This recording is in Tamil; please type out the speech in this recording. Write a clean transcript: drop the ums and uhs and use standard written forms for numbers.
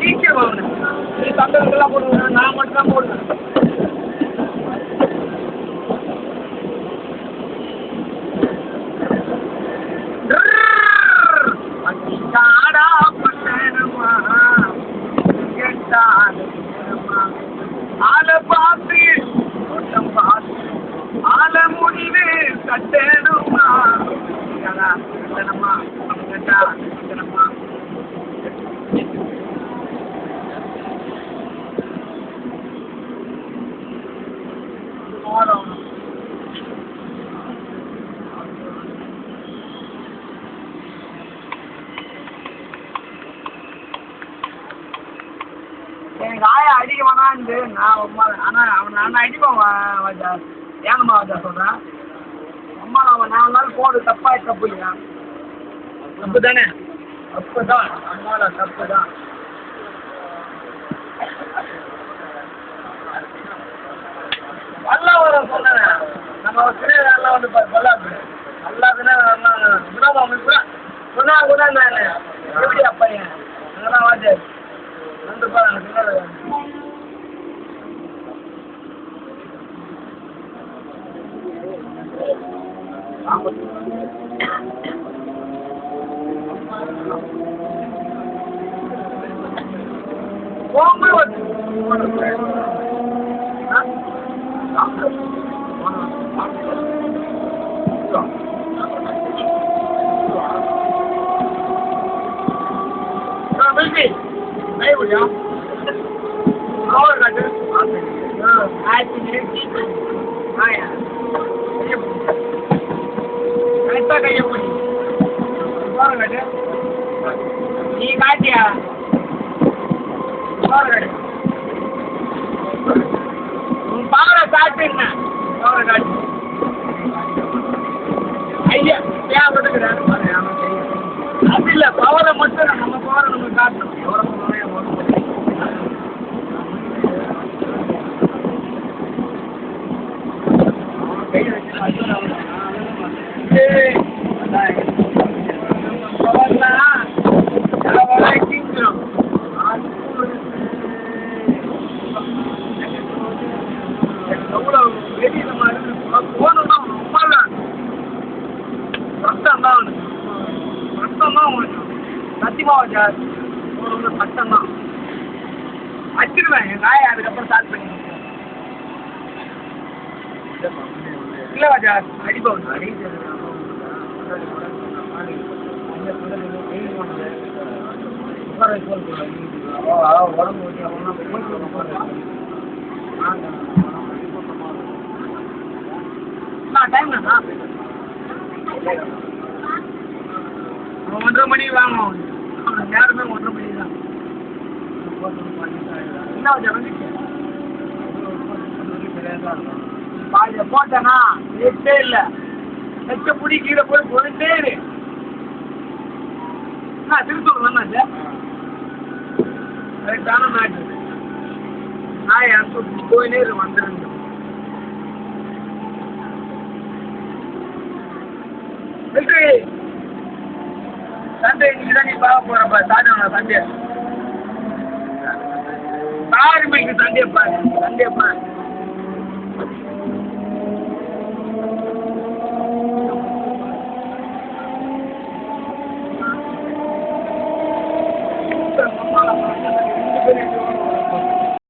சீக்கிரம் வாங்கணும். நீ சந்தோஷம்லாம் போடுவேன், நான் மட்டும் தான் போடுவேன். ஆளை பார்த்து ஓட்டம் பார்த்து ஆளை முடிவு கட்டணுமா கட்டணமா கட்டா கட்டணமா எனக்கு ஆயா அடிக்க வேணான்ட்டு நான் அம்மா ஆனால் அவன் அடிப்பான் வாஜா ஏங்கம்மா வாஜா சொல்கிறேன் அம்மா அவன் 4 நாள் போடு தப்பு இல்லையா தப்பு தானே தப்பு தான் அம்மாவோட தப்பு தான் நல்லா வரும் சொன்னேன் நம்ம நல்லா வந்து சொல்லாது நல்லாதுன்னா குணம் அமைப்பு சொன்னா கூட நான் எப்படி அப்பையன் அங்கெல்லாம் வாஜா கண்டிப்பா எனக்கு நீ காட்டியா உன் பாவரை காட்டுன்னா பாவரை காட்டு ஐயா ஏன் விட்டுக்கிறேன் அது இல்லை பவரை மட்டும் நம்ம பவரை நம்ம காட்டணும் சத்தியமாக கஷ்டம் தான் வச்சிருவேன் என் காயை அதுக்கப்புறம் ஸ்டார்ட் பண்ணி இல்லை வாஜா அடிப்போம் உடம்பு டைம் தானா 1:30 மணி வாங்கும் நேரமே 1:30 மணி தான் என்ன வந்துச்சு பாதியை போட்டேன்னா நெட்டே இல்லை நெச்ச புடி கீழே போய் போயிட்டே இரு திருத்தூர் தானே கரெக்டான மேட்ச் நான் என் போயினே இரு வந்துருங்க சண்டே இன்னைக்கு தான் நீ பார்க்க போறப்ப சாயந்தரம் சண்டே மில்க்கு சண்டே பாரு Thank you.